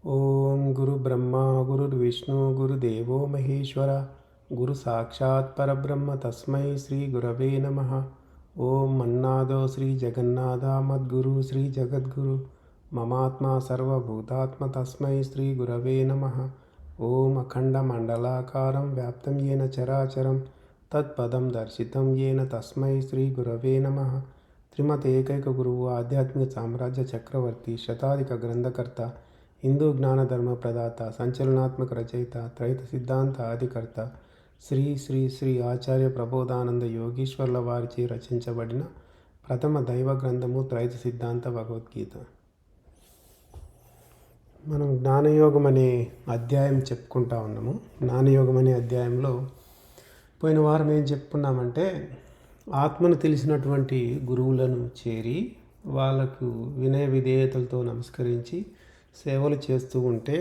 ఓం గురు బ్రహ్మ గురుర్విష్ణు గురుదేవో మహేశ్వర గురు సాక్షాత్ పరబ్రహ్మ తస్మై శ్రీ గురవే నమః. ఓం మన్నాదో శ్రీ జగన్నాథ మద్గురు శ్రీ జగద్గురు మమాత్మా సర్వభూతాత్మ తస్మై శ్రీ గురవే నమః. ఓం అఖండ మండలాకారం వ్యాప్తం ఏన చరాచరం తత్పదం దర్శితం ఏన తస్మై శ్రీ గురవే నమః. త్రిమత ఏకైక గురువు ఆధ్యాత్మిక సామ్రాజ్య చక్రవర్తి శతాధిక గ్రంథకర్త హిందూ జ్ఞాన ధర్మ ప్రదాత సంచలనాత్మక రచయిత త్రైత సిద్ధాంత ఆదికర్త శ్రీ శ్రీ శ్రీ ఆచార్య ప్రబోధానంద యోగీశ్వర్ల వారిచే రచించబడిన ప్రథమ దైవ గ్రంథము త్రైత సిద్ధాంత భగవద్గీత. మనం జ్ఞానయోగం అనే అధ్యాయం చెప్పుకుంటా ఉన్నాము. జ్ఞానయోగం అనే అధ్యాయంలో పోయిన వారం ఏం చెప్పుకున్నామంటే, ఆత్మను తెలిసినటువంటి గురువులను చేరి వాళ్ళకు వినయ విధేయతలతో నమస్కరించి సేవలు చేస్తూ ఉంటే,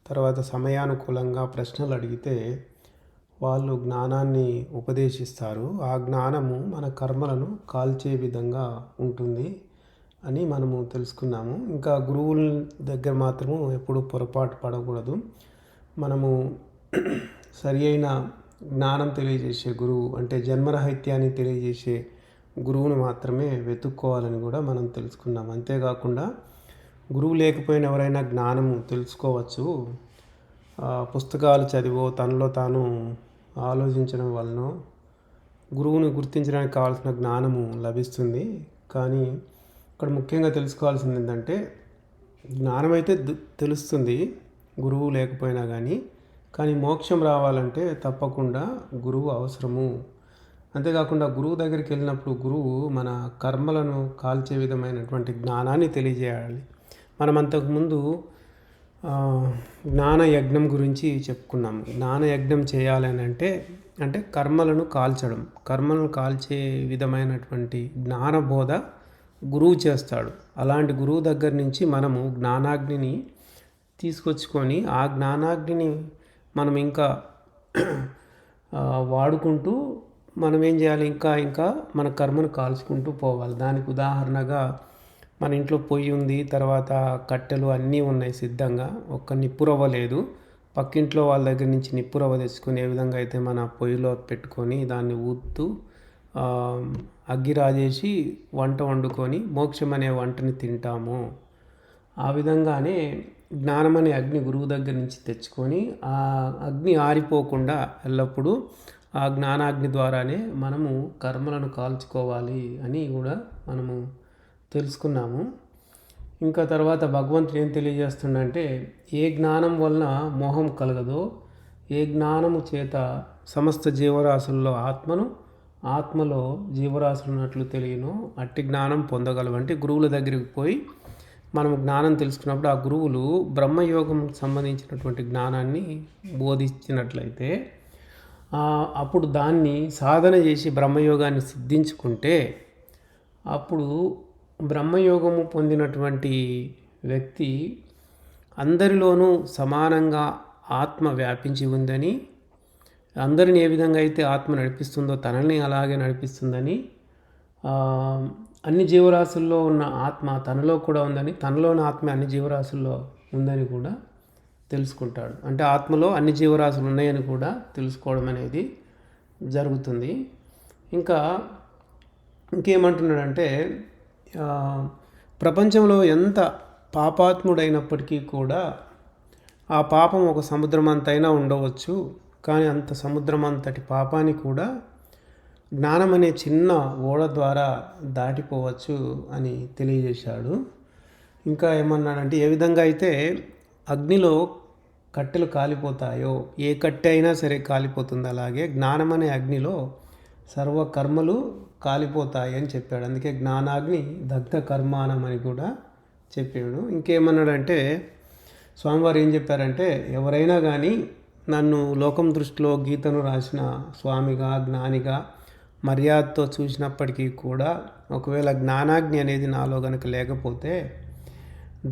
తర్వాత సమయానుకూలంగా ప్రశ్నలు అడిగితే వాళ్ళు జ్ఞానాన్ని ఉపదేశిస్తారు. ఆ జ్ఞానము మన కర్మలను కాల్చే విధంగా ఉంటుంది అని మనము తెలుసుకున్నాము. ఇంకా గురువుల దగ్గర మాత్రము ఎప్పుడు పొరపాటు పడకూడదు. మనము సరి అయిన జ్ఞానం తెలియజేసే గురువు, అంటే జన్మరహిత్యాన్ని తెలియజేసే గురువును మాత్రమే వెతుక్కోవాలని కూడా మనం తెలుసుకున్నాం. అంతేకాకుండా గురువు లేకపోయిన ఎవరైనా జ్ఞానము తెలుసుకోవచ్చు. పుస్తకాలు చదివో తనలో తాను ఆలోచించడం వలన గురువుని గుర్తించడానికి కావాల్సిన జ్ఞానము లభిస్తుంది. కానీ ఇక్కడ ముఖ్యంగా తెలుసుకోవాల్సింది ఏంటంటే, జ్ఞానం అయితే తెలుస్తుంది గురువు లేకపోయినా కానీ మోక్షం రావాలంటే తప్పకుండా గురువు అవసరము. అంతేకాకుండా గురువు దగ్గరికి వెళ్ళినప్పుడు గురువు మన కర్మలను కాల్చే విధమైనటువంటి జ్ఞానాన్ని తెలియజేయాలి. మనం అంతకుముందు జ్ఞానయజ్ఞం గురించి చెప్పుకున్నాం. జ్ఞానయజ్ఞం చేయాలని అంటే కర్మలను కాల్చడం, కర్మలను కాల్చే విధమైనటువంటి జ్ఞానబోధ గురువు చేస్తాడు. అలాంటి గురువు దగ్గర నుంచి మనము జ్ఞానాగ్నిని తీసుకొచ్చుకొని ఆ జ్ఞానాగ్నిని మనం ఇంకా వాడుకుంటూ మనం ఏం చేయాలి, ఇంకా మన కర్మను కాల్చుకుంటూ పోవాలి. దానికి ఉదాహరణగా మన ఇంట్లో పొయ్యి ఉంది, తర్వాత కట్టెలు అన్నీ ఉన్నాయి సిద్ధంగా, ఒక్క నిప్పురవ్వ లేదు. పక్కింట్లో వాళ్ళ దగ్గర నుంచి నిప్పురవ్వ తెచ్చుకొని ఏ విధంగా అయితే మన పొయ్యిలో పెట్టుకొని దాన్ని ఊదుతూ అగ్గి రాజేసి వంట వండుకొని మోక్షం అనే వంటని తింటాము. ఆ విధంగానే జ్ఞానం అనే అగ్ని గురువు దగ్గర నుంచి తెచ్చుకొని ఆ అగ్ని ఆరిపోకుండా ఎల్లప్పుడూ ఆ జ్ఞానాగ్ని ద్వారానే మనము కర్మలను కాల్చుకోవాలి అని కూడా మనము తెలుసుకున్నాము. ఇంకా తర్వాత భగవంతుడు ఏం తెలియజేస్తుండంటే, ఏ జ్ఞానం వలన మోహం కలగదో, ఏ జ్ఞానము చేత సమస్త జీవరాశుల్లో ఆత్మలో జీవరాశులు ఉన్నట్లు తెలియను అట్టి జ్ఞానం పొందగలవంటే, గురువుల దగ్గరికి పోయి మనం జ్ఞానం తెలుసుకున్నప్పుడు ఆ గురువులు బ్రహ్మయోగం సంబంధించినటువంటి జ్ఞానాన్ని బోధించినట్లయితే అప్పుడు దాన్ని సాధన చేసి బ్రహ్మయోగాన్ని సిద్ధించుకుంటే అప్పుడు బ్రహ్మయోగము పొందినటువంటి వ్యక్తి అందరిలోనూ సమానంగా ఆత్మ వ్యాపించి ఉందని, అందరిని ఏ విధంగా అయితే ఆత్మ నడిపిస్తుందో తనని అలాగే నడిపిస్తుందని, అన్ని జీవరాశుల్లో ఉన్న ఆత్మ తనలో కూడా ఉందని, తనలోని ఆత్మ అన్ని జీవరాశుల్లో ఉందని కూడా తెలుసుకుంటాడు. అంటే ఆత్మలో అన్ని జీవరాశులు ఉన్నాయని కూడా తెలుసుకోవడం అనేది జరుగుతుంది. ఇంకేమంటున్నాడంటే, ప్రపంచంలో ఎంత పాపాత్ముడైనప్పటికీ కూడా ఆ పాపం ఒక సముద్రం అంతైనా ఉండవచ్చు, కానీ అంత సముద్రం అంతటి పాపాన్ని కూడా జ్ఞానం అనే చిన్న ఓడ ద్వారా దాటిపోవచ్చు అని తెలియజేశాడు. ఇంకా ఏమన్నాడంటే, ఏ విధంగా అయితే అగ్నిలో కట్టెలు కాలిపోతాయో, ఏ కట్టె అయినా సరే కాలిపోతుంది, అలాగే జ్ఞానం అనే అగ్నిలో సర్వకర్మలు కాలిపోతాయి అని చెప్పాడు. అందుకే జ్ఞానాగ్ని దగ్ధ కర్మానం అని కూడా చెప్పాడు. ఇంకేమన్నాడంటే, స్వామివారు ఏం చెప్పారంటే, ఎవరైనా కానీ నన్ను లోకం దృష్టిలో గీతను రాసిన స్వామిగా జ్ఞానిగా మర్యాదతో చూసినప్పటికీ కూడా ఒకవేళ జ్ఞానాగ్ని అనేది నాలో కనుక లేకపోతే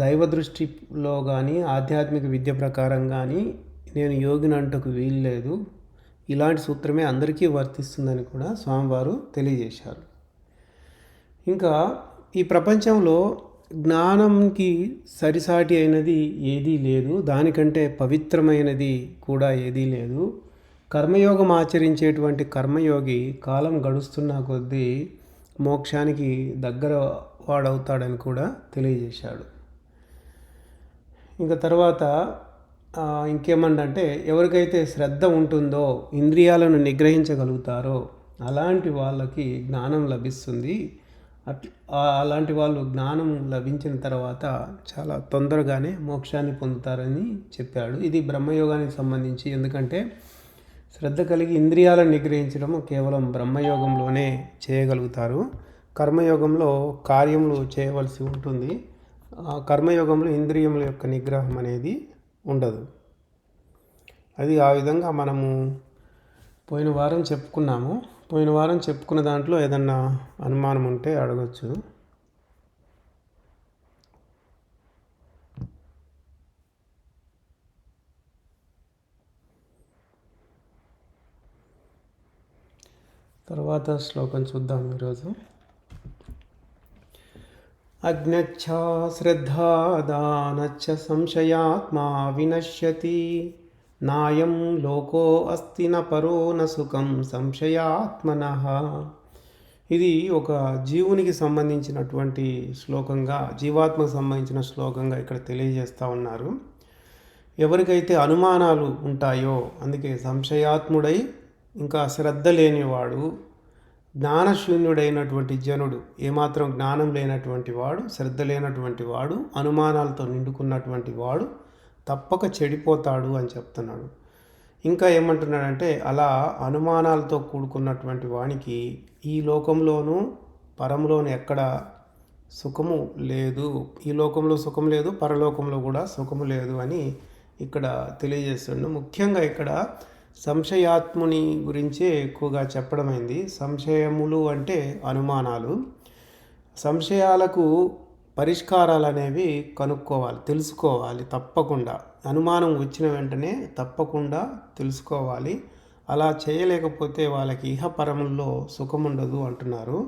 దైవ దృష్టిలో కానీ ఆధ్యాత్మిక విద్య ప్రకారం కానీ నేను యోగిని అంటకు వీల్లేదు. ఇలాంటి సూత్రమే అందరికీ వర్తిస్తుందని కూడా స్వామివారు తెలియజేశారు. ఇంకా ఈ ప్రపంచంలో జ్ఞానంకి సరిసాటి అయినది ఏదీ లేదు, దానికంటే పవిత్రమైనది కూడా ఏదీ లేదు. కర్మయోగం ఆచరించేటువంటి కర్మయోగి కాలం గడుస్తున్న కొద్దీ మోక్షానికి దగ్గర వాడవుతాడని కూడా తెలియజేశాడు. ఇంకా తర్వాత ఇంకేమంటే, ఎవరికైతే శ్రద్ధ ఉంటుందో, ఇంద్రియాలను నిగ్రహించగలుగుతారో అలాంటి వాళ్ళకి జ్ఞానం లభిస్తుంది. అలాంటి వాళ్ళు జ్ఞానం లభించిన తర్వాత చాలా తొందరగానే మోక్షాన్ని పొందుతారని చెప్పాడు. ఇది బ్రహ్మయోగానికి సంబంధించి. ఎందుకంటే శ్రద్ధ కలిగి ఇంద్రియాలను నిగ్రహించడం కేవలం బ్రహ్మయోగంలోనే చేయగలుగుతారు. కర్మయోగంలో కార్యములు చేయవలసి ఉంటుంది. కర్మయోగంలో ఇంద్రియముల యొక్క నిగ్రహం అనేది ఉండదు. అది ఆ విధంగా మనము పోయిన వారం చెప్పుకున్నాము. పోయిన వారం చెప్పుకున్న దాంట్లో ఏదన్నా అనుమానం ఉంటే అడగచ్చు. తర్వాత శ్లోకం చూద్దాం ఈరోజు. అజ్ఞచ్చ శ్రద్ధాదానచ్చ సంశయాత్మా వినశ్యతి, నాయం లోకో అస్తి న పరో న సుఖం సంశయాత్మనః. ఇది ఒక జీవునికి సంబంధించినటువంటి శ్లోకంగా, జీవాత్మకు సంబంధించిన శ్లోకంగా ఇక్కడ తెలియజేస్తూ ఉన్నారు. ఎవరికైతే అనుమానాలు ఉంటాయో, అందుకే సంశయాత్ముడై ఇంకా శ్రద్ధ లేనివాడు, జ్ఞానశూన్యుడైనటువంటి జనుడు, ఏమాత్రం జ్ఞానం లేనటువంటి వాడు, శ్రద్ధ లేనటువంటి వాడు, అనుమానాలతో నిండుకున్నటువంటి వాడు తప్పక చెడిపోతాడు అని చెప్తున్నాడు. ఇంకా ఏమంటున్నాడంటే, అలా అనుమానాలతో కూడుకున్నటువంటి వానికి ఈ లోకంలోనూ పరములోను ఎక్కడ సుఖము లేదు, ఈ లోకంలో సుఖం లేదు, పరలోకంలో కూడా సుఖము లేదు అని ఇక్కడ తెలియజేస్తున్నాడు. ముఖ్యంగా ఇక్కడ సంశయాత్ముని గురించే ఎక్కువగా చెప్పడమైంది. సంశయములు అంటే అనుమానాలు. సంశయాలకు పరిష్కారాలు అనేవి కనుక్కోవాలి, తెలుసుకోవాలి. తప్పకుండా అనుమానం వచ్చిన వెంటనే తప్పకుండా తెలుసుకోవాలి. అలా చేయలేకపోతే వాళ్ళకి ఇహపరముల్లో సుఖం ఉండదు అంటున్నారు.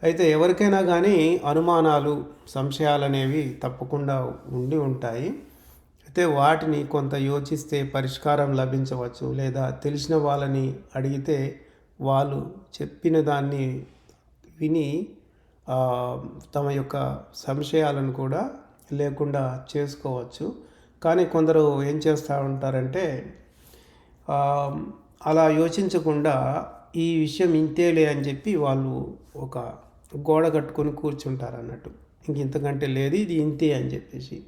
అయితే ఎవరికైనా కానీ అనుమానాలు, సంశయాలు అనేవి తప్పకుండా ఉండి ఉంటాయి. అయితే వాటిని కొంత యోచిస్తే పరిష్కారం లభించవచ్చు. లేదా తెలిసిన వాళ్ళని అడిగితే వాళ్ళు చెప్పిన దాన్ని విని తమ యొక్క సంశయాలను కూడా లేకుండా చేసుకోవచ్చు. కానీ కొందరు ఏం చేస్తూ ఉంటారంటే, అలా యోచించకుండా ఈ విషయం ఇంతేలే అని చెప్పి వాళ్ళు ఒక గోడ కట్టుకొని కూర్చుంటారు అన్నట్టు. ఇంతకంటే లేదు, ఇది ఇంతే అని చెప్పేసి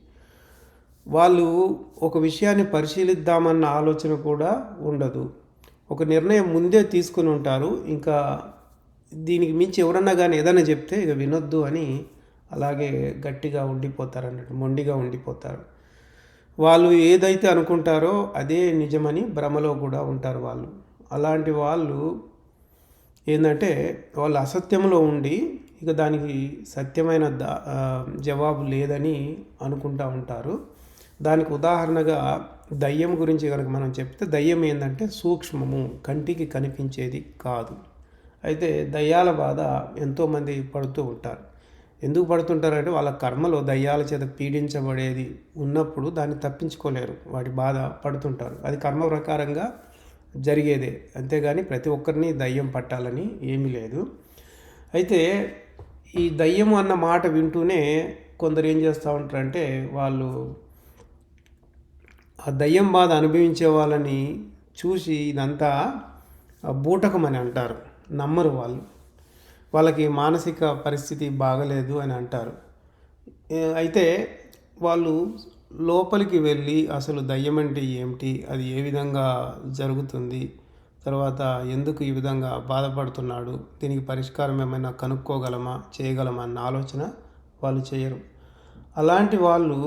వాళ్ళు ఒక విషయాన్ని పరిశీలిద్దామన్న ఆలోచన కూడా ఉండదు. ఒక నిర్ణయం ముందే తీసుకుని ఉంటారు. ఇంకా దీనికి మించి ఎవరన్నా కానీ ఏదైనా చెప్తే ఇక వినొద్దు అని అలాగే గట్టిగా ఉండిపోతారు అన్నట్టు, మొండిగా ఉండిపోతారు. వాళ్ళు ఏదైతే అనుకుంటారో అదే నిజమని భ్రమలో కూడా ఉంటారు వాళ్ళు. అలాంటి వాళ్ళు ఏంటంటే, వాళ్ళు అసత్యంలో ఉండి ఇక దానికి సత్యమైన జవాబు లేదని అనుకుంటూ ఉంటారు. దానికి ఉదాహరణగా దయ్యం గురించి కనుక మనం చెప్తే, దయ్యం ఏంటంటే సూక్ష్మము, కంటికి కనిపించేది కాదు. అయితే దయ్యాల బాధ ఎంతోమంది పడుతూ ఉంటారు. ఎందుకు పడుతుంటారంటే, వాళ్ళ కర్మలో దయ్యాల చేత పీడించబడేది ఉన్నప్పుడు దాన్ని తప్పించుకోలేరు, వాటి బాధ పడుతుంటారు. అది కర్మ ప్రకారంగా జరిగేదే, అంతేగాని ప్రతి ఒక్కరిని దయ్యం పట్టాలని ఏమీ లేదు. అయితే ఈ దయ్యం అన్న మాట వింటూనే కొందరు ఏం చేస్తూ ఉంటారంటే, వాళ్ళు ఆ దయ్యం బాధ అనుభవించే వాళ్ళని చూసి ఇదంతా బూటకం అని అంటారు, నమ్మరు వాళ్ళు. వాళ్ళకి మానసిక పరిస్థితి బాగలేదు అని అంటారు. అయితే వాళ్ళు లోపలికి వెళ్ళి అసలు దయ్యం అంటే ఏమిటి, అది ఏ విధంగా జరుగుతుంది, తర్వాత ఎందుకు ఈ విధంగా బాధపడుతున్నాడు, దీనికి పరిష్కారం ఏమైనా కనుక్కోగలమా, చేయగలమా అన్న ఆలోచన వాళ్ళు చేయరు. అలాంటి వాళ్ళు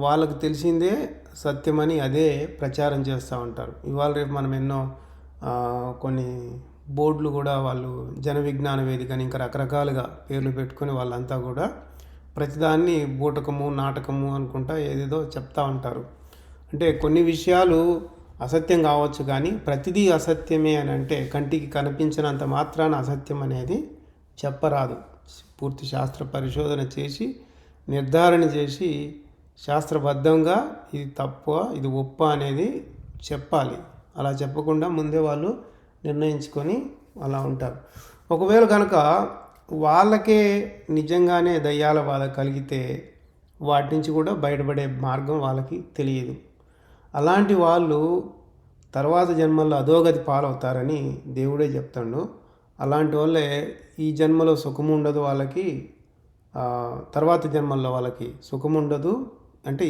వాళ్ళకు తెలిసిందే సత్యమని అదే ప్రచారం చేస్తూ ఉంటారు. ఇవాళ రేపు మనం ఎన్నో కొన్ని బోర్డులు కూడా వాళ్ళు జన విజ్ఞాన వేదికని ఇంకా రకరకాలుగా పేర్లు పెట్టుకొని వాళ్ళంతా కూడా ప్రతిదాన్ని బూటకము, నాటకము అనుకుంటా ఏదేదో చెప్తూ ఉంటారు. అంటే కొన్ని విషయాలు అసత్యం కావచ్చు, కానీ ప్రతిదీ అసత్యమే అని అంటే కంటికి కనిపించినంత మాత్రాన అసత్యం అనేది చెప్పరాదు. పూర్తి శాస్త్ర పరిశోధన చేసి నిర్ధారణ చేసి శాస్త్రబద్ధంగా ఇది తప్ప ఇది ఒప్ప అనేది చెప్పాలి. అలా చెప్పకుండా ముందే వాళ్ళు నిర్ణయించుకొని అలా ఉంటారు. ఒకవేళ కనుక వాళ్ళకే నిజంగానే దయ్యాల బాధ కలిగితే వాటి నుంచి కూడా బయటపడే మార్గం వాళ్ళకి తెలియదు. అలాంటి వాళ్ళు తర్వాత జన్మల్లో అధోగతి పాలవుతారని దేవుడే చెప్తాడు. అలాంటి వాళ్ళే ఈ జన్మలో సుఖము ఉండదు వాళ్ళకి, తర్వాత జన్మల్లో వాళ్ళకి సుఖం ఉండదు. అంటే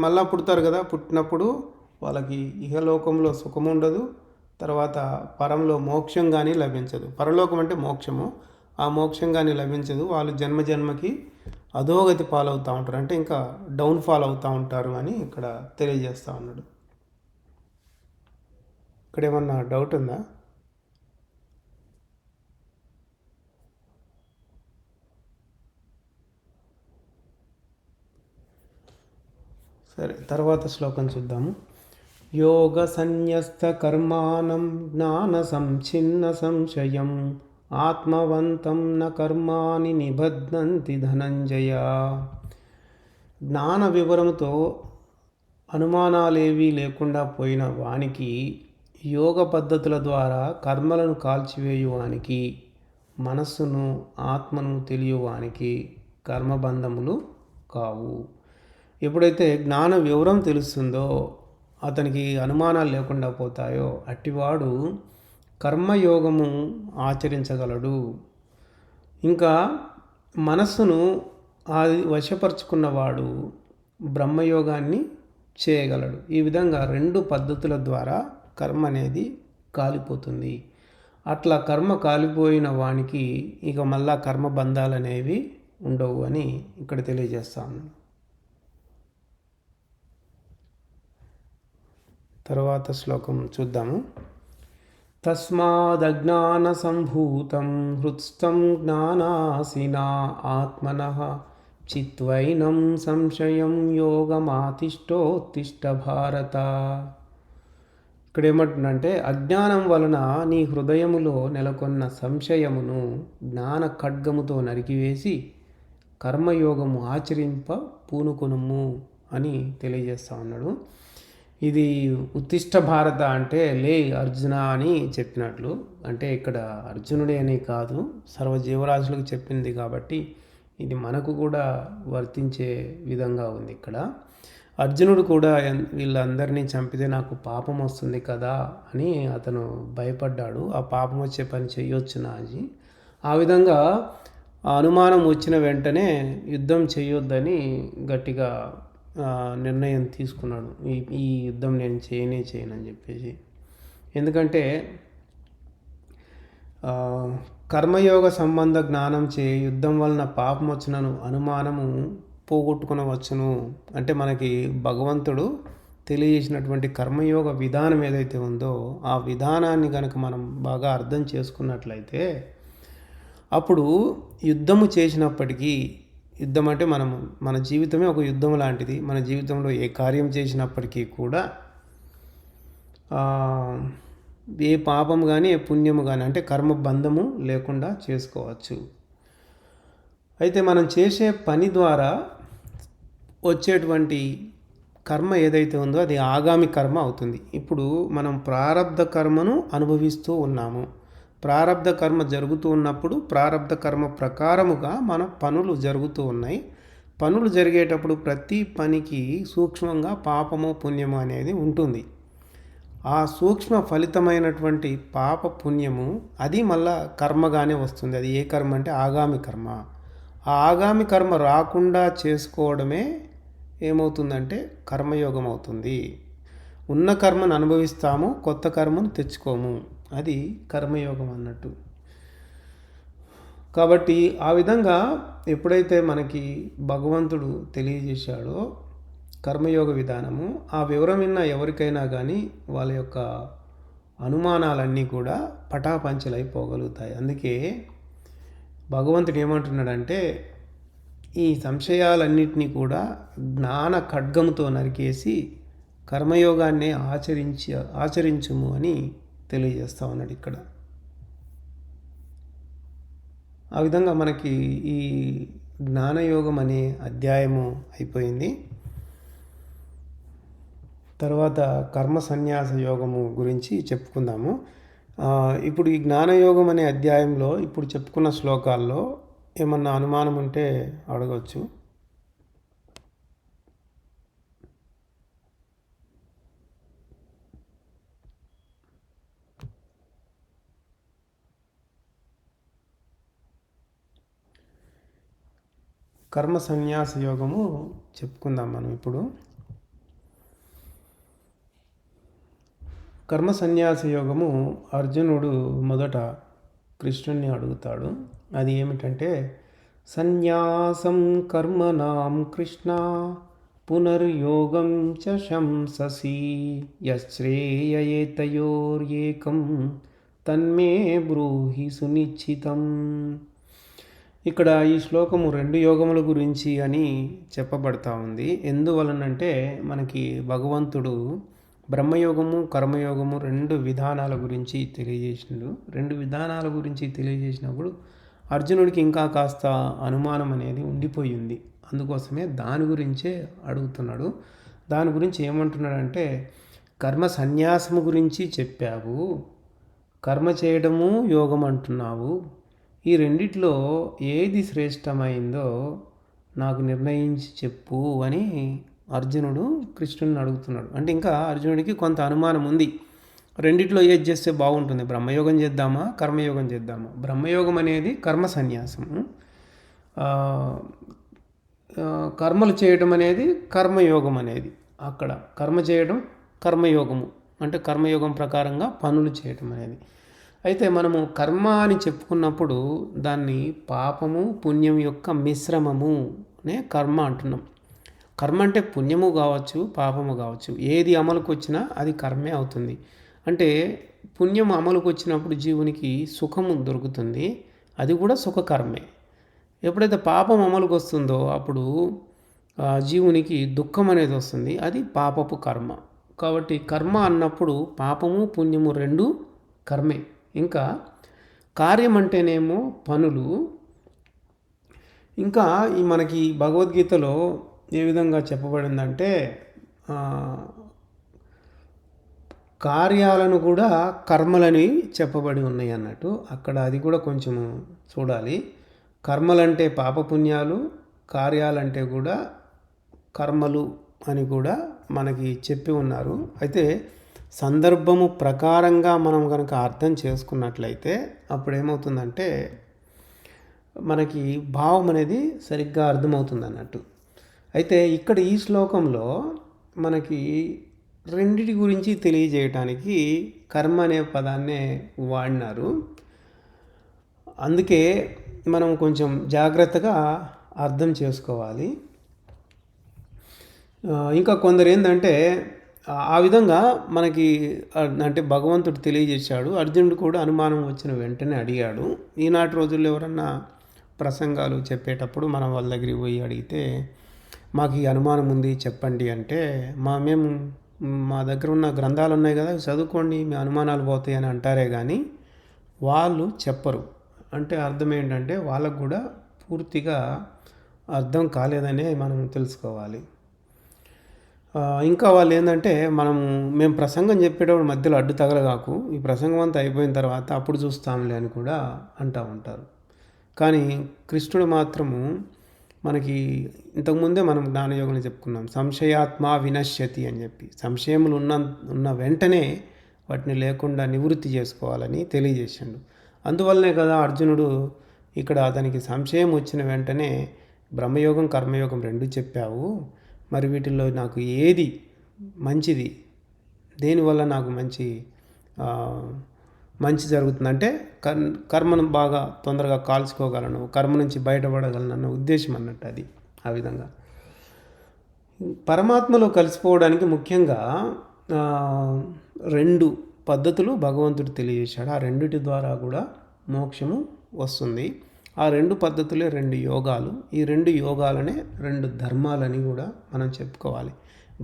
మళ్ళా పుడతారు కదా, పుట్టినప్పుడు వాళ్ళకి ఇహలోకంలో సుఖం ఉండదు, తర్వాత పరంలో మోక్షం కానీ లభించదు. పరలోకం అంటే మోక్షము, ఆ మోక్షం కానీ లభించదు. వాళ్ళు జన్మ జన్మకి అధోగతి పాలవుతూ ఉంటారు, అంటే ఇంకా డౌన్ఫాల్ అవుతూ ఉంటారు అని ఇక్కడ తెలియజేస్తూ ఉన్నాడు. ఇక్కడ ఏమన్నా డౌట్ ఉందా? సరే, తర్వాత శ్లోకం చూద్దాము. యోగ సన్యస్త కర్మాణం జ్ఞాన సంఛిన్న సంశయం ఆత్మవంతం న కర్మాని నిబధ్నంతి ధనంజయ. జ్ఞాన వివరంతో అనుమానాలేవీ లేకుండా పోయిన వానికి, యోగ పద్ధతుల ద్వారా కర్మలను కాల్చివేయువానికి, మనస్సును ఆత్మను తెలియవానికి కర్మబంధములు కావు. ఎప్పుడైతే జ్ఞాన వివరం తెలుస్తుందో, అతనికి అనుమానాలు లేకుండా పోతాయో, అట్టివాడు కర్మయోగము ఆచరించగలడు. ఇంకా మనస్సును వశపరుచుకున్నవాడు బ్రహ్మయోగాన్ని చేయగలడు. ఈ విధంగా 2 పద్ధతుల ద్వారా కర్మ అనేది కాలిపోతుంది. అట్లా కర్మ కాలిపోయిన వానికి ఇక మళ్ళా కర్మబంధాలు అనేవి ఉండవు అని ఇక్కడ తెలియజేస్తాను. తర్వాత శ్లోకం చూద్దాము. తస్మాదజ్ఞాన సంభూతం హృత్స్థం జ్ఞానాసినా ఆత్మనః చిత్వైనం సంశయం యోగమాతిష్టోత్తిష్ట భారత. ఇక్కడ ఏమంటుందంటే, అజ్ఞానం వలన నీ హృదయములో నెలకొన్న సంశయమును జ్ఞాన ఖడ్గముతో నరికివేసి కర్మయోగము ఆచరింప పూనుకొనుము అని తెలియజేస్తా ఉన్నాడు. ఇది ఉత్తిష్ట భారత అంటే లే అర్జున అని చెప్పినట్లు. అంటే ఇక్కడ అర్జునుడే అని కాదు, సర్వజీవరాశులకు చెప్పింది కాబట్టి ఇది మనకు కూడా వర్తించే విధంగా ఉంది. ఇక్కడ అర్జునుడు కూడా వీళ్ళందరినీ చంపితే నాకు పాపం వస్తుంది కదా అని అతను భయపడ్డాడు. ఆ పాపం వచ్చే పని చేయొచ్చునా అని. ఆ విధంగా అనుమానం వచ్చిన వెంటనే యుద్ధం చేయొద్దని గట్టిగా నిర్ణయం తీసుకున్నాడు. ఈ యుద్ధం నేను చేయనని చెప్పేసి. ఎందుకంటే కర్మయోగ సంబంధ జ్ఞానం చే యుద్ధం వలన పాపం వచ్చినను అనుమానము పోగొట్టుకునవచ్చును. అంటే మనకి భగవంతుడు తెలియజేసినటువంటి కర్మయోగ విధానం ఏదైతే ఉందో, ఆ విధానాన్ని కనుక మనం బాగా అర్థం చేసుకున్నట్లయితే అప్పుడు యుద్ధము చేసినప్పటికీ, యుద్ధం అంటే మన జీవితమే ఒక యుద్ధం లాంటిది. మన జీవితంలో ఏ కార్యం చేసినప్పటికీ కూడా ఏ పాపం కానీ ఏ పుణ్యము కానీ, అంటే కర్మ బంధము లేకుండా చేసుకోవచ్చు. అయితే మనం చేసే పని ద్వారా వచ్చేటువంటి కర్మ ఏదైతే ఉందో అది ఆగామి కర్మ అవుతుంది. ఇప్పుడు మనం ప్రారబ్ధ కర్మను అనుభవిస్తూ ఉన్నాము. ప్రారబ్ధ కర్మ జరుగుతూ ఉన్నప్పుడు ప్రారబ్ధ కర్మ ప్రకారముగా మన పనులు జరుగుతూ ఉన్నాయి. పనులు జరిగేటప్పుడు ప్రతి పనికి సూక్ష్మంగా పాపము పుణ్యము అనేది ఉంటుంది. ఆ సూక్ష్మ ఫలితమైనటువంటి పాప పుణ్యము అది మళ్ళా కర్మగానే వస్తుంది. అది ఏ కర్మ అంటే ఆగామి కర్మ. ఆ ఆగామి కర్మ రాకుండా చేసుకోవడమే ఏమవుతుందంటే కర్మయోగం అవుతుంది. ఉన్న కర్మను అనుభవిస్తాము, కొత్త కర్మను తెచ్చుకోము. అది కర్మయోగం అన్నట్టు. కాబట్టి ఆ విధంగా ఎప్పుడైతే మనకి భగవంతుడు తెలియజేశాడో కర్మయోగ విధానము, ఆ వివరం విన్న ఎవరికైనా కానీ వాళ్ళ యొక్క అనుమానాలన్నీ కూడా పటాపంచలైపోగలుగుతాయి. అందుకే భగవంతుడు ఏమంటున్నాడంటే, ఈ సంశయాలన్నింటినీ కూడా జ్ఞాన ఖడ్గముతో నరికేసి కర్మయోగాన్ని ఆచరించుము అని తెలియజేస్తా ఉన్నాడు ఇక్కడ. ఆ విధంగా మనకి ఈ జ్ఞానయోగం అనే అధ్యాయము అయిపోయింది. తర్వాత కర్మ సన్యాస యోగము గురించి చెప్పుకుందాము. ఇప్పుడు ఈ జ్ఞానయోగం అనే అధ్యాయంలో ఇప్పుడు చెప్పుకున్న శ్లోకాల్లో ఏమన్నా అనుమానం ఉంటే అడగవచ్చు. కర్మ సన్యాస యోగము చెప్పుకుందాం మనం ఇప్పుడు. కర్మ సన్యాస యోగము అర్జునుడు మొదట కృష్ణుణ్ణి అడుగుతాడు. అది ఏమిటంటే, సన్యాసం కర్మణాం కృష్ణ పునర్యోగం చ శంససి యశ్రేయయేతయోర్యేకం తన్మే బ్రూహి సునిశ్చితం. ఇక్కడ ఈ శ్లోకము 2 యోగముల గురించి అని చెప్పబడతా ఉంది. ఎందువలనంటే మనకి భగవంతుడు బ్రహ్మయోగము కర్మయోగము 2 విధానాల గురించి తెలియజేసిండు. 2 విధానాల గురించి తెలియజేసినప్పుడు అర్జునుడికి ఇంకా కాస్త అనుమానం అనేది ఉండిపోయింది. అందుకోసమే దాని గురించే అడుగుతున్నాడు. దాని గురించి ఏమంటున్నాడంటే, కర్మ సన్యాసము గురించి చెప్పావు, కర్మ చేయడము యోగం అంటున్నావు. ఈ రెండిట్లో ఏది శ్రేష్టమైందో నాకు నిర్ణయించి చెప్పు అని అర్జునుడు కృష్ణుని అడుగుతున్నాడు. అంటే ఇంకా అర్జునుడికి కొంత అనుమానం ఉంది. రెండిట్లో ఏది చేస్తే బాగుంటుంది, బ్రహ్మయోగం చేద్దామా కర్మయోగం చేద్దామా? బ్రహ్మయోగం అనేది కర్మ సన్యాసము, కర్మలు చేయడం అనేది కర్మయోగం అనేది. అక్కడ కర్మ చేయడం కర్మయోగము అంటే కర్మయోగం ప్రకారంగా పనులు చేయడం అనేది. అయితే మనము కర్మ అని చెప్పుకున్నప్పుడు దాన్ని పాపము పుణ్యం యొక్క మిశ్రమమునే కర్మ అంటున్నాం. కర్మ అంటే పుణ్యము కావచ్చు పాపము కావచ్చు, ఏది అమలుకు వచ్చినా అది కర్మే అవుతుంది. అంటే పుణ్యం అమలుకు వచ్చినప్పుడు జీవునికి సుఖము దొరుకుతుంది, అది కూడా సుఖకర్మే. ఎప్పుడైతే పాపం అమలుకు వస్తుందో అప్పుడు జీవునికి దుఃఖం అనేది వస్తుంది, అది పాపపు కర్మ. కాబట్టి కర్మ అన్నప్పుడు పాపము పుణ్యము 2 కర్మే. ఇంకా కార్యం అంటేనేమో పనులు. ఇంకా ఈ మనకి భగవద్గీతలో ఏ విధంగా చెప్పబడిందంటే, కార్యాలను కూడా కర్మలని చెప్పబడి ఉన్నాయి అన్నట్టు. అక్కడ అది కూడా కొంచెము చూడాలి. కర్మలంటే పాపపుణ్యాలు, కార్యాలంటే కూడా కర్మలు అని కూడా మనకి చెప్పి ఉన్నారు. అయితే సందర్భము ప్రకారంగా మనం కనుక అర్థం చేసుకున్నట్లయితే అప్పుడు ఏమవుతుందంటే మనకి భావం అనేది సరిగ్గా అర్థమవుతుంది అన్నట్టు. అయితే ఇక్కడ ఈ శ్లోకంలో మనకి రెండిటి గురించి తెలియజేయటానికి కర్మ అనే పదాన్నే వాడినారు. అందుకే మనం కొంచెం జాగ్రత్తగా అర్థం చేసుకోవాలి. ఇంకా కొందరు ఏంటంటే ఆ విధంగా మనకి అంటే భగవంతుడు తెలియజేశాడు. అర్జునుడు కూడా అనుమానం వచ్చిన వెంటనే అడిగాడు. ఈనాటి రోజుల్లో ఎవరన్నా ప్రసంగాలు చెప్పేటప్పుడు మనం వాళ్ళ దగ్గరికి పోయి అడిగితే, మాకు ఈ అనుమానం ఉంది చెప్పండి అంటే, మా దగ్గర ఉన్న గ్రంథాలు ఉన్నాయి కదా చదువుకోండి మీ అనుమానాలు పోతాయి అని అంటారే కానీ వాళ్ళు చెప్పరు. అంటే అర్థం ఏంటంటే వాళ్ళకు కూడా పూర్తిగా అర్థం కాలేదనే మనం తెలుసుకోవాలి. ఇంకా వాళ్ళు ఏంటంటే మేము ప్రసంగం చెప్పేటప్పుడు మధ్యలో అడ్డు తగలగాకు, ఈ ప్రసంగం అంతా అయిపోయిన తర్వాత అప్పుడు చూస్తాంలే అని కూడా అంటూ ఉంటారు. కానీ కృష్ణుడు మాత్రము మనకి ఇంతకుముందే మనం జ్ఞానయోగంలో చెప్పుకున్నాం, సంశయాత్మ వినశ్యతి అని చెప్పి. సంశయములు ఉన్న వెంటనే వాటిని లేకుండా నివృత్తి చేసుకోవాలని తెలియజేసిండు. అందువల్లనే కదా అర్జునుడు ఇక్కడ అతనికి సంశయం వచ్చిన వెంటనే బ్రహ్మయోగం కర్మయోగం 2 చెప్పావు, మరి వీటిల్లో నాకు ఏది మంచిది, దేనివల్ల నాకు మంచి జరుగుతుందంటే కర్మను బాగా తొందరగా కాల్చుకోగలను, కర్మ నుంచి బయటపడగలను అన్న ఉద్దేశం అన్నట్టు. అది ఆ విధంగా పరమాత్మలో కలిసిపోవడానికి ముఖ్యంగా 2 పద్ధతులు భగవంతుడు తెలియజేశాడు. ఆ రెండిటి ద్వారా కూడా మోక్షము వస్తుంది. ఆ 2 పద్ధతులే 2 యోగాలు. ఈ 2 యోగాలనే 2 ధర్మాలని కూడా మనం చెప్పుకోవాలి.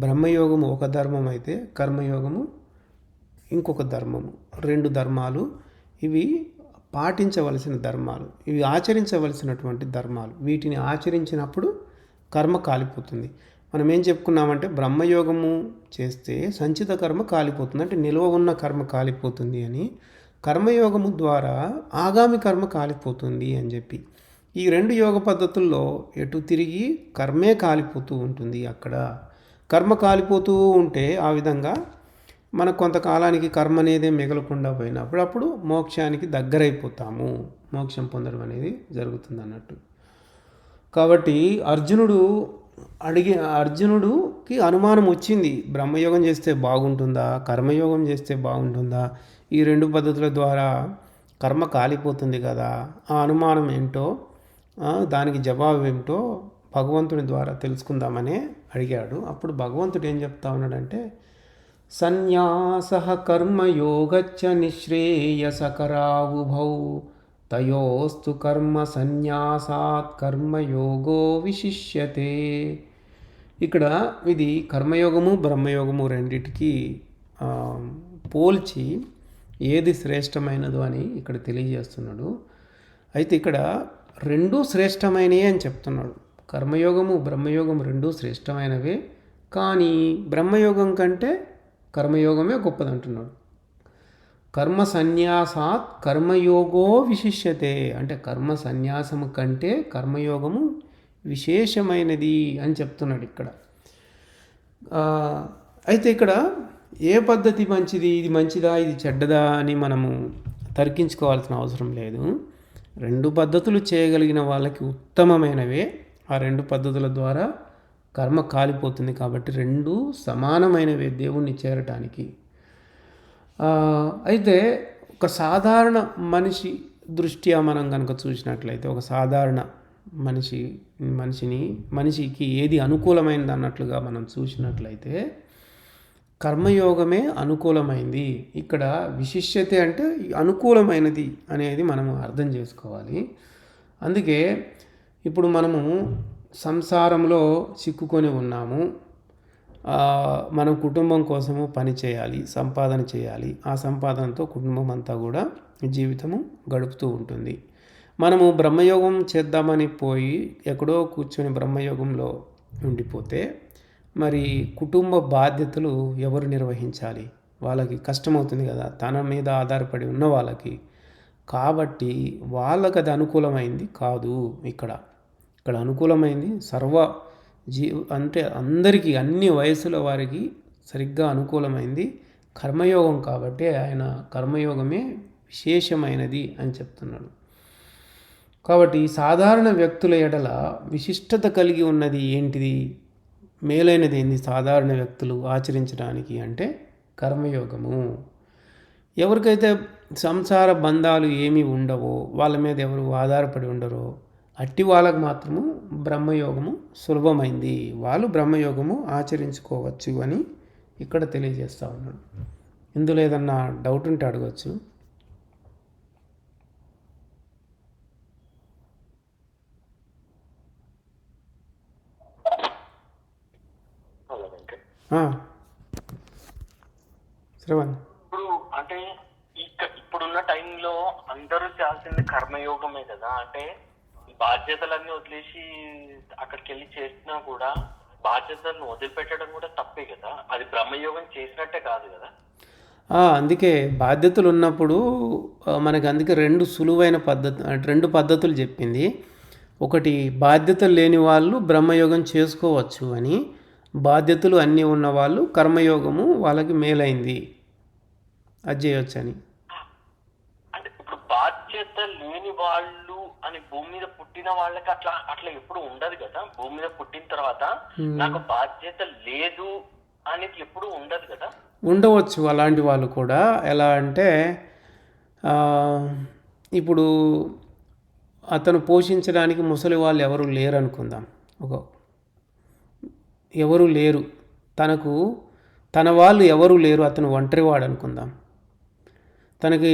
బ్రహ్మయోగము ఒక ధర్మం అయితే కర్మయోగము ఇంకొక ధర్మము. 2 ధర్మాలు ఇవి పాటించవలసిన ధర్మాలు, ఇవి ఆచరించవలసినటువంటి ధర్మాలు. వీటిని ఆచరించినప్పుడు కర్మ కాలిపోతుంది. మనం ఏం చెప్పుకున్నామంటే బ్రహ్మయోగము చేస్తే సంచిత కర్మ కాలిపోతుంది, అంటే నిల్వ ఉన్న కర్మ కాలిపోతుంది అని. కర్మయోగము ద్వారా ఆగామి కర్మ కాలిపోతుంది అని చెప్పి ఈ రెండు యోగ పద్ధతుల్లో ఎటు తిరిగి కర్మే కాలిపోతూ ఉంటుంది. అక్కడ కర్మ కాలిపోతూ ఉంటే ఆ విధంగా మనకు కొంతకాలానికి కర్మ అనేదే మిగలకుండా పోయినప్పుడు అప్పుడు మోక్షానికి దగ్గరైపోతాము, మోక్షం పొందడం అనేది జరుగుతుంది అన్నట్టు. కాబట్టి అర్జునుడికి అనుమానం వచ్చింది, బ్రహ్మయోగం చేస్తే బాగుంటుందా, కర్మయోగం చేస్తే బాగుంటుందా, ఈ రెండు పద్ధతుల ద్వారా కర్మ కాలిపోతుంది కదా. ఆ అనుమానం ఏంటో, దానికి జవాబు ఏమిటో భగవంతుని ద్వారా తెలుసుకుందామని అడిగాడు. అప్పుడు భగవంతుడు ఏం చెప్తా ఉన్నాడంటే, సన్యాస కర్మయోగచ్చ నిశ్రేయసకరావుభౌ తయోస్తు కర్మ సన్యాసాత్ కర్మయోగో విశిష్యతే. ఇక్కడ ఇది కర్మయోగము బ్రహ్మయోగము రెండిటికి పోల్చి ఏది శ్రేష్టమైనదో అని ఇక్కడ తెలియజేస్తున్నాడు. అయితే ఇక్కడ రెండూ శ్రేష్టమైనవి అని చెప్తున్నాడు. కర్మయోగము బ్రహ్మయోగం రెండూ శ్రేష్టమైనవే, కానీ బ్రహ్మయోగం కంటే కర్మయోగమే గొప్పదంటున్నాడు. కర్మ సన్యాసాత్ కర్మయోగో విశిష్యతే, అంటే కర్మ సన్యాసము కంటే కర్మయోగము విశేషమైనది అని చెప్తున్నాడు ఇక్కడ. అయితే ఇక్కడ ఏ పద్ధతి మంచిది, ఇది మంచిదా ఇది చెడ్డదా అని మనము తర్కించుకోవాల్సిన అవసరం లేదు. రెండు పద్ధతులు చేయగలిగిన వాళ్ళకి ఉత్తమమైనవే. ఆ రెండు పద్ధతుల ద్వారా కర్మ కాలిపోతుంది కాబట్టి రెండు సమానమైనవే దేవుణ్ణి చేరటానికి. అయితే ఒక సాధారణ దృష్ట్యా మనం కనుక చూసినట్లయితే, ఒక సాధారణ మనిషికి ఏది అనుకూలమైనది అన్నట్లుగా మనం చూసినట్లయితే కర్మయోగమే అనుకూలమైంది. ఇక్కడ విశిష్యత అంటే అనుకూలమైనది అనేది మనము అర్థం చేసుకోవాలి. అందుకే ఇప్పుడు మనము సంసారంలో చిక్కుకొని ఉన్నాము. మనం కుటుంబం కోసము పని చేయాలి, సంపాదన చేయాలి. ఆ సంపాదనతో కుటుంబం అంతా కూడా జీవితము గడుపుతూ ఉంటుంది. మనము బ్రహ్మయోగం చేద్దామని పోయి ఎక్కడో కూర్చొని బ్రహ్మయోగంలో ఉండిపోతే మరి కుటుంబ బాధ్యతలు ఎవరు నిర్వహించాలి? వాళ్ళకి కష్టమవుతుంది కదా, తన మీద ఆధారపడి ఉన్న వాళ్ళకి. కాబట్టి వాళ్ళకి అది అనుకూలమైంది కాదు. ఇక్కడ అనుకూలమైంది అంటే అందరికీ, అన్ని వయసుల వారికి సరిగ్గా అనుకూలమైంది కర్మయోగం. కాబట్టి ఆయన కర్మయోగమే విశేషమైనది అని చెప్తున్నాడు. కాబట్టి సాధారణ వ్యక్తుల ఎడల విశిష్టత కలిగి ఉన్నది ఏంటిది, మేలైనది ఏంది సాధారణ వ్యక్తులు ఆచరించడానికి అంటే కర్మయోగము. ఎవరికైతే సంసార బంధాలు ఏమీ ఉండవో, వాళ్ళ మీద ఎవరు ఆధారపడి ఉండరో, అట్టి వాళ్ళకు మాత్రము బ్రహ్మయోగము సులభమైంది, వాళ్ళు బ్రహ్మయోగము ఆచరించుకోవచ్చు అని ఇక్కడ తెలియజేస్తూ ఉన్నాడు. ఇందులో ఏదన్నా డౌట్ ఉంటే అడగచ్చు. శ్రవణ్, ఇప్పుడు అంటే ఇప్పుడున్న టైంలో అందరూ చేయాల్సింది కర్మయోగమే కదా. అంటే బాధ్యతలన్నీ వదిలేసి అక్కడికి వెళ్ళి చేసినా కూడా బాధ్యతలను వదిలిపెట్టడం కూడా తప్పే కదా. అది బ్రహ్మయోగం చేసినట్టే కాదు కదా. అందుకే బాధ్యతలు ఉన్నప్పుడు మనకి అందుకే రెండు పద్ధతులు చెప్పింది. ఒకటి, బాధ్యతలు లేని వాళ్ళు బ్రహ్మయోగం చేసుకోవచ్చు అని, బాధ్యతలు అన్నీ ఉన్నవాళ్ళు కర్మయోగము వాళ్ళకి మేలైంది అది చేయొచ్చని. అంటే ఇప్పుడు బాధ్యత లేని వాళ్ళు అని భూమి మీద పుట్టిన వాళ్ళకి అట్లా ఎప్పుడు ఉండదు కదా. భూమి మీద పుట్టిన తర్వాత నాకు బాధ్యత లేదు అనేది ఎప్పుడు ఉండదు కదా. ఉండవచ్చు అలాంటి వాళ్ళు కూడా. ఎలా అంటే ఇప్పుడు అతను పోషించడానికి ముసలి వాళ్ళు ఎవరు లేరు అనుకుందాం. ఎవరు లేరు, తన వాళ్ళు ఎవరు లేరు, అతను ఒంటరివాడు అనుకుందాం. తనకి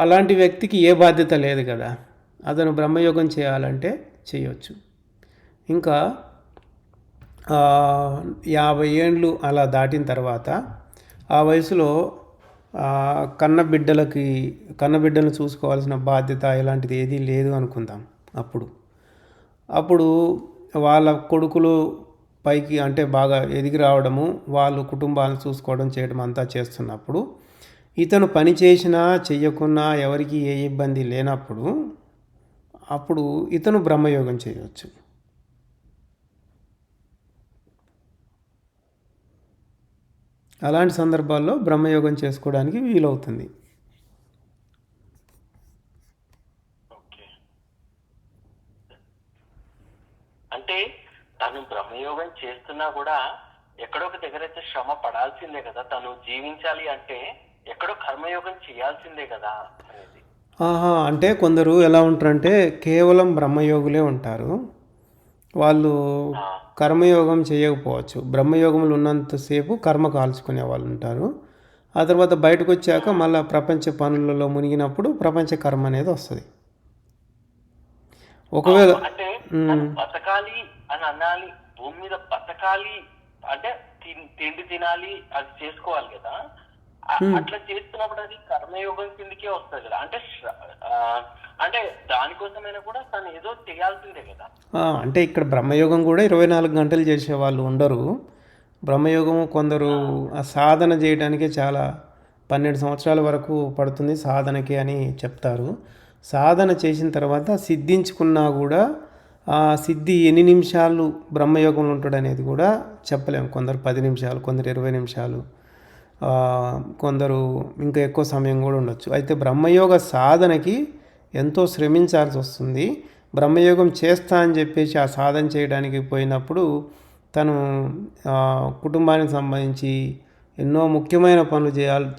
అలాంటి వ్యక్తికి ఏ బాధ్యత లేదు కదా, అతను బ్రహ్మయోగం చేయాలంటే చేయవచ్చు. ఇంకా 50 ఏండ్లు అలా దాటిన తర్వాత, ఆ వయసులో కన్నబిడ్డలను చూసుకోవాల్సిన బాధ్యత ఇలాంటిది ఏదీ లేదు అనుకుందాం. అప్పుడు వాళ్ళ కొడుకులు పైకి అంటే బాగా ఎదిగి రావడము, వాళ్ళు కుటుంబాలను చూసుకోవడం చేయడం అంతా చేస్తున్నప్పుడు, ఇతను పని చేసినా చెయ్యకున్నా ఎవరికి ఏ ఇబ్బంది లేనప్పుడు అప్పుడు ఇతను బ్రహ్మయోగం చేయవచ్చు. అలాంటి సందర్భాల్లో బ్రహ్మయోగం చేసుకోవడానికి వీలవుతుంది. ఓకే. అంటే తను బ్రహ్మయోగం చేస్తున్నా కూడా ఎక్కడో ఒక దగ్గర అయితే శ్రమ పడాల్సిందే కదా. తను జీవించాలి అంటే ఎక్కడో కర్మయోగం చేయాల్సిందే కదా అనేది. అంటే కొందరు ఎలా ఉంటారంటే కేవలం బ్రహ్మయోగులే ఉంటారు. వాళ్ళు ఆ, కర్మయోగం చేయకపోవచ్చు. బ్రహ్మయోగంలో ఉన్నంతసేపు కర్మ కాల్చుకునే వాళ్ళు ఉంటారు. ఆ తర్వాత బయటకు వచ్చాక మళ్ళీ ప్రపంచ పనులలో మునిగినప్పుడు ప్రపంచ కర్మ అనేది వస్తుంది. ఒకవేళ అంటే తను బతకాలి అని అనాలి, భూమి మీద బతకాలి అంటే తిండి తినాలి, అది చేసుకోవాలి కదా. అట్లా చేస్తున్నప్పుడు అది కర్మయోగం కిందకే వస్తుంది కదా. అంటే అంటే దానికోసమైనా కూడా తను ఏదో చేయాల్సిందే కదా. అంటే ఇక్కడ బ్రహ్మయోగం కూడా 24 గంటలు చేసే వాళ్ళు ఉండరు. బ్రహ్మయోగము కొందరు ఆ సాధన చేయడానికే చాలా 12 సంవత్సరాల వరకు పడుతుంది సాధనకి అని చెప్తారు. సాధన చేసిన తర్వాత సిద్ధించుకున్నా కూడా ఆ సిద్ధి ఎన్ని నిమిషాలు బ్రహ్మయోగంలో ఉంటాడు అనేది కూడా చెప్పలేము. కొందరు 10 నిమిషాలు, కొందరు 20 నిమిషాలు, కొందరు ఇంకా ఎక్కువ సమయం కూడా ఉండొచ్చు. అయితే బ్రహ్మయోగ సాధనకి ఎంతో శ్రమించాల్సి వస్తుంది. బ్రహ్మయోగం చేస్తా అని చెప్పేసి ఆ సాధన చేయడానికి పోయినప్పుడు తను కుటుంబానికి సంబంధించి ఎన్నో ముఖ్యమైన పనులు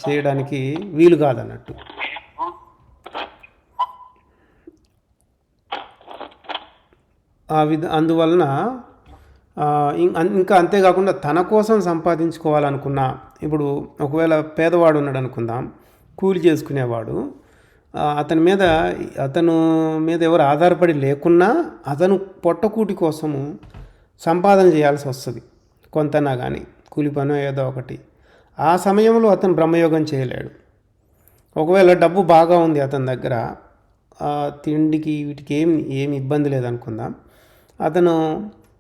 చేయడానికి వీలు కాదన్నట్టు. అందువలన ఇంకా అంతేకాకుండా తన కోసం సంపాదించుకోవాలనుకున్నా, ఇప్పుడు ఒకవేళ పేదవాడు ఉన్నాడు అనుకుందాం, కూలి చేసుకునేవాడు, అతను మీద ఎవరు ఆధారపడి లేకున్నా అతను పొట్టకూటి కోసము సంపాదన చేయాల్సి వస్తుంది. కొంతనా కానీ కూలి పనో ఏదో ఒకటి. ఆ సమయంలో అతను బ్రహ్మయోగం చేయలేడు. ఒకవేళ డబ్బు బాగా ఉంది అతని దగ్గర, తిండికి వీటికి ఏమి ఇబ్బంది లేదనుకుందాం, అతను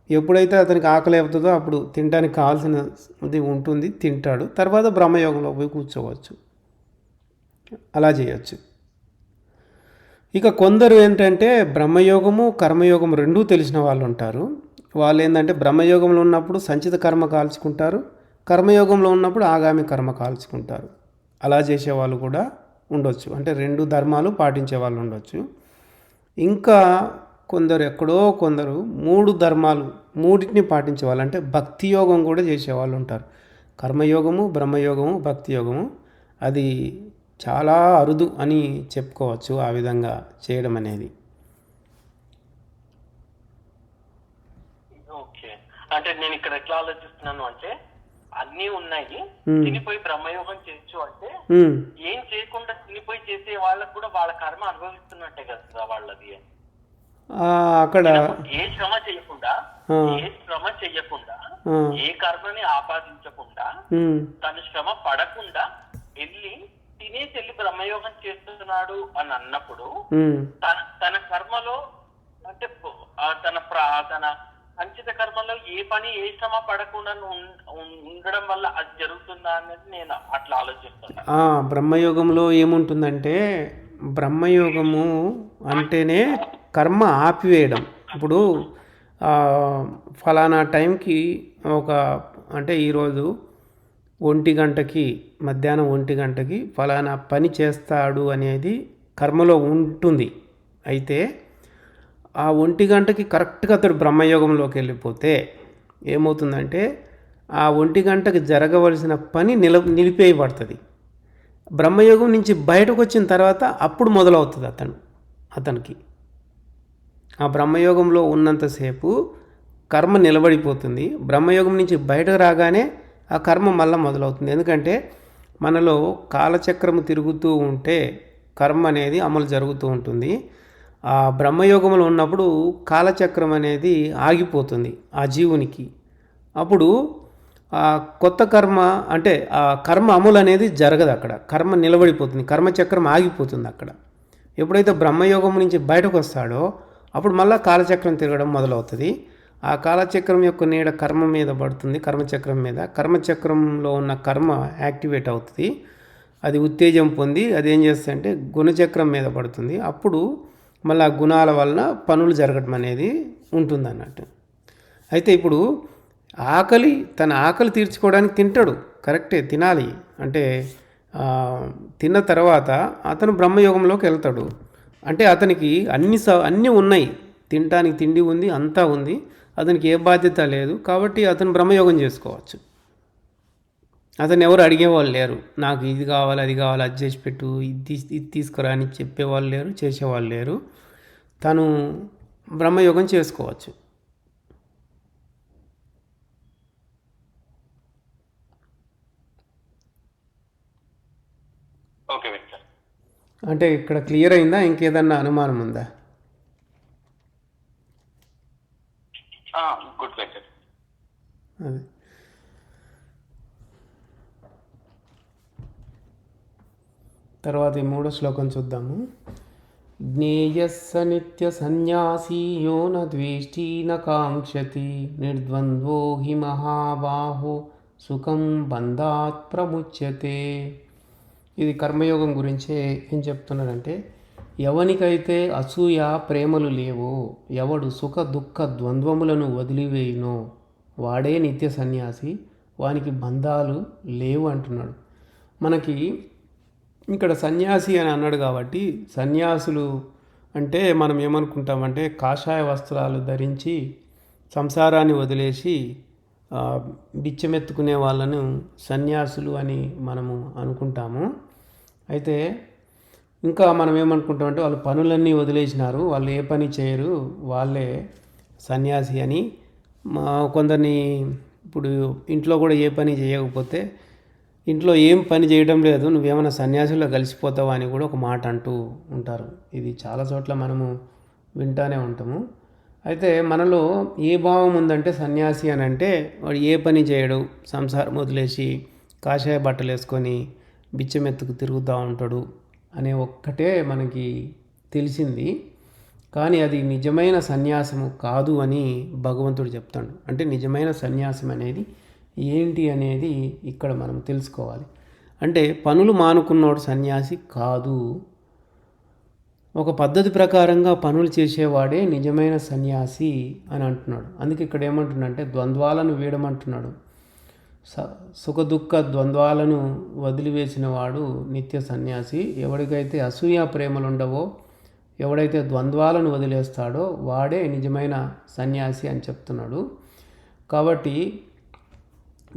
ఎప్పుడైతే అతనికి ఆకలి అవుతుందో అప్పుడు తినడానికి కావాల్సినది ఉంటుంది, తింటాడు. తర్వాత బ్రహ్మయోగంలో పోయి కూర్చోవచ్చు. అలా చేయొచ్చు. ఇక కొందరు ఏంటంటే బ్రహ్మయోగము కర్మయోగం రెండూ తెలిసిన వాళ్ళు ఉంటారు. వాళ్ళు ఏంటంటే బ్రహ్మయోగంలో ఉన్నప్పుడు సంచిత కర్మ కాల్చుకుంటారు, కర్మయోగంలో ఉన్నప్పుడు ఆగామి కర్మ కాల్చుకుంటారు. అలా చేసేవాళ్ళు కూడా ఉండొచ్చు. అంటే రెండు ధర్మాలు పాటించే వాళ్ళు ఉండొచ్చు. ఇంకా కొందరు మూడు ధర్మాలు మూడింటిని పాటించేవాళ్ళు, అంటే భక్తి యోగం కూడా చేసేవాళ్ళు ఉంటారు. కర్మయోగము, బ్రహ్మయోగము, భక్తి యోగము అది చాలా అరుదు అని చెప్పుకోవచ్చు ఆ విధంగా చేయడం అనేది. ఓకే. అంటే నేను ఇక్కడ ఎట్లా ఆలోచిస్తున్నాను అంటే అన్నీ ఉన్నాయి, తినిపోయి బ్రహ్మయోగం చేయొచ్చు అంటే ఏం చేయకుండా తినిపోయి చేసే వాళ్ళకు కూడా వాళ్ళ కర్మ అనుభవిస్తున్నట్టే కదా వాళ్ళది. అక్కడ ఏ శ్రమ చేయకుండా ఏ కర్మని ఆపాదించకుండా తను శ్రమ పడకుండా వెళ్ళి తినేసి బ్రహ్మయోగం చేస్తున్నాడు అని అన్నప్పుడు తన కర్మలో అంటే తన సంచిత కర్మలో ఏ పని ఏ శ్రమ పడకుండా ఉండడం వల్ల అది జరుగుతుందా అనేది నేను అట్లా ఆలోచిస్తున్నా. బ్రహ్మయోగంలో ఏముంటుందంటే, బ్రహ్మయోగము అంటేనే కర్మ ఆపివేయడం. ఇప్పుడు ఫలానా టైంకి అంటే ఈరోజు 1 గంటకి, మధ్యాహ్నం 1 గంటకి ఫలానా పని చేస్తాడు అనేది కర్మలో ఉంటుంది. అయితే ఆ 1 గంటకి కరెక్ట్గా అతడు బ్రహ్మయోగంలోకి వెళ్ళిపోతే ఏమవుతుందంటే ఆ 1 గంటకి జరగవలసిన పని నిలిపేయబడుతుంది. బ్రహ్మయోగం నుంచి బయటకు వచ్చిన తర్వాత అప్పుడు మొదలవుతుంది అతనికి. ఆ బ్రహ్మయోగంలో ఉన్నంతసేపు కర్మ నిలబడిపోతుంది. బ్రహ్మయోగం నుంచి బయటకు రాగానే ఆ కర్మ మళ్ళీ మొదలవుతుంది. ఎందుకంటే మనలో కాలచక్రము తిరుగుతూ ఉంటే కర్మ అనేది అమలు జరుగుతూ ఉంటుంది. ఆ బ్రహ్మయోగంలో ఉన్నప్పుడు కాలచక్రం అనేది ఆగిపోతుంది ఆ జీవునికి. అప్పుడు ఆ కొత్త కర్మ అంటే ఆ కర్మ అమలు అనేది జరగదు అక్కడ. కర్మ నిలబడిపోతుంది, కర్మచక్రం ఆగిపోతుంది అక్కడ. ఎప్పుడైతే బ్రహ్మయోగం నుంచి బయటకు వస్తాడో అప్పుడు మళ్ళీ కాలచక్రం తిరగడం మొదలవుతుంది. ఆ కాలచక్రం యొక్క నీడ కర్మ మీద పడుతుంది, కర్మచక్రం మీద. కర్మచక్రంలో ఉన్న కర్మ యాక్టివేట్ అవుతుంది, అది ఉత్తేజం పొంది అది ఏం చేస్తుంది అంటే గుణచక్రం మీద పడుతుంది. అప్పుడు మళ్ళీ ఆ గుణాల వలన పనులు జరగడం అనేది ఉంటుంది అన్నట్టు. అయితే ఇప్పుడు తన ఆకలి తీర్చుకోవడానికి తింటాడు, కరెక్టే, తినాలి. అంటే తిన్న తర్వాత అతను బ్రహ్మయోగంలోకి వెళ్తాడు. అంటే అతనికి అన్నీ ఉన్నాయి, తినటానికి తిండి ఉంది, అంతా ఉంది, అతనికి ఏ బాధ్యత లేదు. కాబట్టి అతను బ్రహ్మయోగం చేసుకోవచ్చు. అతను ఎవరు అడిగేవాళ్ళు లేరు, నాకు ఇది కావాలి అది కావాలి అది చేసి పెట్టు, ఇది తీసుకురా అని చెప్పేవాళ్ళు లేరు, చేసేవాళ్ళు లేరు. తను బ్రహ్మయోగం చేసుకోవచ్చు. ఓకే వెంకట్. అంటే ఇక్కడ క్లియర్ అయిందా, ఇంకేదన్నా అనుమానం ఉందా? గుడ్ వెంకట్. అది తర్వాత ఈ 3వ శ్లోకం చూద్దాము. జ్ఞేయస్స నిత్య సన్యాసీ యో న ద్వేష్టీ న కాంక్షతి నిర్ద్వంద్వో హి మహాబాహో సుఖం బంధాత్ ప్రముచ్యతే. ఇది కర్మయోగం గురించే ఏం చెప్తున్నాడంటే, ఎవనికైతే అసూయ ప్రేమలు లేవో, ఎవడు సుఖ దుఃఖ ద్వంద్వములను వదిలివేయునో వాడే నిత్య సన్యాసి, వానికి బంధాలు లేవు అంటున్నాడు. మనకి ఇక్కడ సన్యాసి అని అన్నాడు కాబట్టి, సన్యాసులు అంటే మనం ఏమనుకుంటామంటే కాషాయ వస్త్రాలు ధరించి సంసారాన్ని వదిలేసి బిచ్చమెత్తుకునే వాళ్ళను సన్యాసులు అని మనము అనుకుంటాము. అయితే ఇంకా మనం ఏమనుకుంటామంటే వాళ్ళు పనులన్నీ వదిలేసినారు, వాళ్ళు ఏ పని చేయరు, వాళ్ళే సన్యాసి అని. కొందరిని ఇప్పుడు ఇంట్లో కూడా ఏ పని చేయకపోతే, ఇంట్లో ఏం పని చేయడం లేదు, నువ్వేమైనా సన్యాసుల్లో కలిసిపోతావా అని కూడా ఒక మాట అంటూ ఉంటారు. ఇది చాలా చోట్ల మనము వింటానే ఉంటాము. అయితే మనలో ఏ భావం ఉందంటే సన్యాసి అని అంటే వాడు ఏ పని చేయడు, సంసారం వదిలేసి కాషాయ బట్టలు వేసుకొని బిచ్చమెత్తుకు తిరుగుతూ ఉంటాడు అనే ఒక్కటే మనకి తెలిసింది. కానీ అది నిజమైన సన్యాసము కాదు అని భగవంతుడు చెప్తాడు. అంటే నిజమైన సన్యాసం అనేది ఏంటి అనేది ఇక్కడ మనం తెలుసుకోవాలి. అంటే పనులు మానుకున్నోడు సన్యాసి కాదు, ఒక పద్ధతి ప్రకారంగా పనులు చేసేవాడే నిజమైన సన్యాసి అని అంటున్నాడు. అందుకే ఇక్కడ ఏమంటున్నాడంటే ద్వంద్వాలను వీడమంటున్నాడు. సుఖ దుఃఖ ద్వంద్వాలను వదిలివేసిన వాడు నిత్య సన్యాసి. ఎవరికైతే అసూయ ప్రేమలు ఉండవో, ఎవడైతే ద్వంద్వాలను వదిలేస్తాడో వాడే నిజమైన సన్యాసి అని చెప్తున్నాడు. కాబట్టి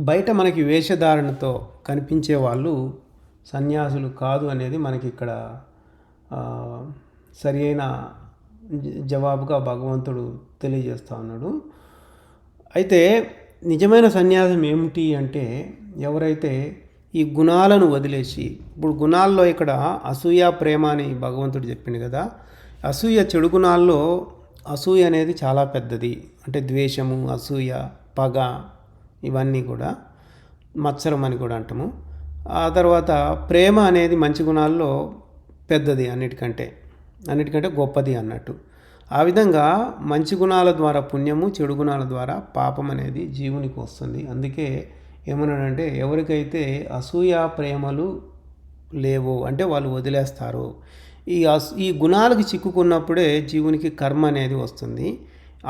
బయట మనకి వేషధారణతో కనిపించే వాళ్ళు సన్యాసులు కాదు అనేది మనకి ఇక్కడ సరి అయిన జవాబుగా భగవంతుడు తెలియజేస్తూ ఉన్నాడు. అయితే నిజమైన సన్యాసం ఏమిటి అంటే, ఎవరైతే ఈ గుణాలను వదిలేసి, ఇప్పుడు గుణాల్లో ఇక్కడ అసూయ ప్రేమ అని భగవంతుడు చెప్పిండు కదా. అసూయ చెడు గుణాల్లో అసూయ అనేది చాలా పెద్దది. అంటే ద్వేషము, అసూయ, పగ, ఇవన్నీ కూడా మత్సరం అని కూడా అంటాము. ఆ తర్వాత ప్రేమ అనేది మంచి గుణాల్లో పెద్దది, అన్నిటికంటే గొప్పది అన్నట్టు. ఆ విధంగా మంచి గుణాల ద్వారా పుణ్యము, చెడు గుణాల ద్వారా పాపం అనేది జీవునికి వస్తుంది. అందుకే ఏమన్నాడంటే ఎవరికైతే అసూయ ప్రేమలు లేవో అంటే వాళ్ళు వదిలేస్తారు. ఈ గుణాలకు చిక్కుకున్నప్పుడే జీవునికి కర్మ అనేది వస్తుంది.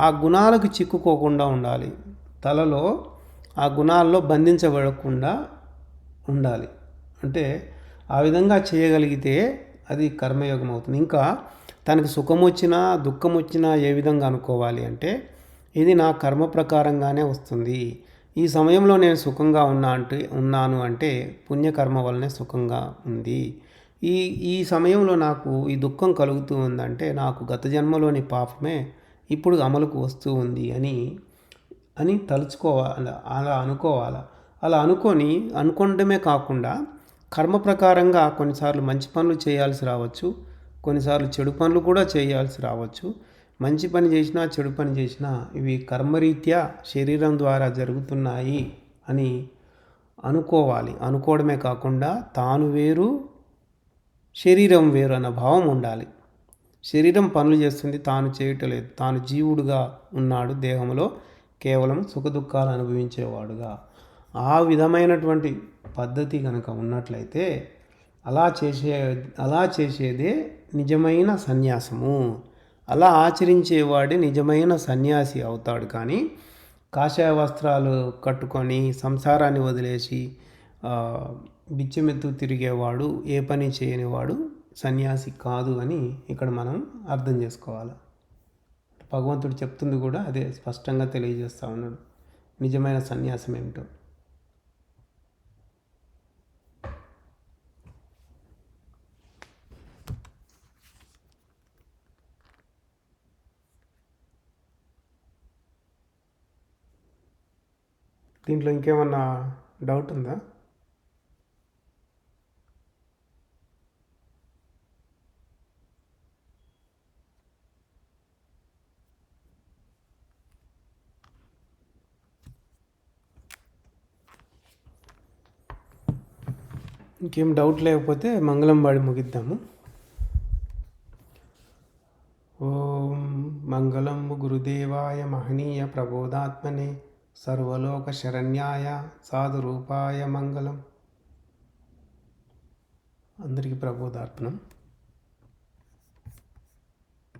ఆ గుణాలకు చిక్కుకోకుండా ఉండాలి, తలలో ఆ గుణాల్లో బంధించబడకుండా ఉండాలి. అంటే ఆ విధంగా చేయగలిగితే అది కర్మయోగం అవుతుంది. ఇంకా తనకు సుఖం వచ్చినా దుఃఖం వచ్చినా ఏ విధంగా అనుకోవాలి అంటే, ఇది నా కర్మ ప్రకారంగానే వస్తుంది. ఈ సమయంలో నేను సుఖంగా ఉన్నాను అంటే పుణ్యకర్మ వల్లనే సుఖంగా ఉంది. ఈ సమయంలో నాకు ఈ దుఃఖం కలుగుతూ ఉందంటే నాకు గత జన్మలోని పాపమే ఇప్పుడు అమలుకు వస్తూ ఉంది అని తలుచుకోవాలి, అలా అనుకోవాలి. అలా అనుకోవడమే కాకుండా కర్మ ప్రకారంగా కొన్నిసార్లు మంచి పనులు చేయాల్సి రావచ్చు, కొన్నిసార్లు చెడు పనులు కూడా చేయాల్సి రావచ్చు. మంచి పని చేసినా చెడు పని చేసినా ఇవి కర్మరీత్యా శరీరం ద్వారా జరుగుతున్నాయి అని అనుకోవాలి. అనుకోవడమే కాకుండా తాను వేరు, శరీరం వేరు అన్న భావం ఉండాలి. శరీరం పనులు చేస్తుంది, తాను చేయటలేదు. తాను జీవుడుగా ఉన్నాడు దేహంలో, కేవలం సుఖదుఖాలు అనుభవించేవాడుగా. ఆ విధమైనటువంటి పద్ధతి కనుక ఉన్నట్లయితే అలా చేసేదే నిజమైన సన్యాసము. అలా ఆచరించేవాడే నిజమైన సన్యాసి అవుతాడు. కానీ కాషాయ వస్త్రాలు కట్టుకొని సంసారాన్ని వదిలేసి బిచ్చమెత్తు తిరిగేవాడు, ఏ పని చేయనివాడు సన్యాసి కాదు అని ఇక్కడ మనం అర్థం చేసుకోవాలి. భగవంతుడు చెప్తుంది కూడా అదే స్పష్టంగా తెలియజేస్తూ ఉన్నాడు నిజమైన సన్యాసం ఏమిటో. దీంట్లో ఇంకేమన్నా డౌట్ ఉందా? ఇంకేం డౌట్ లేకపోతే మంగళం పాడి ముగిద్దాము. ఓం మంగళం గురుదేవాయ మహనీయ ప్రబోధాత్మనే సర్వలోక శరణ్యాయ సాధురూపాయ మంగళం. అందరికీ ప్రబోధార్పణం.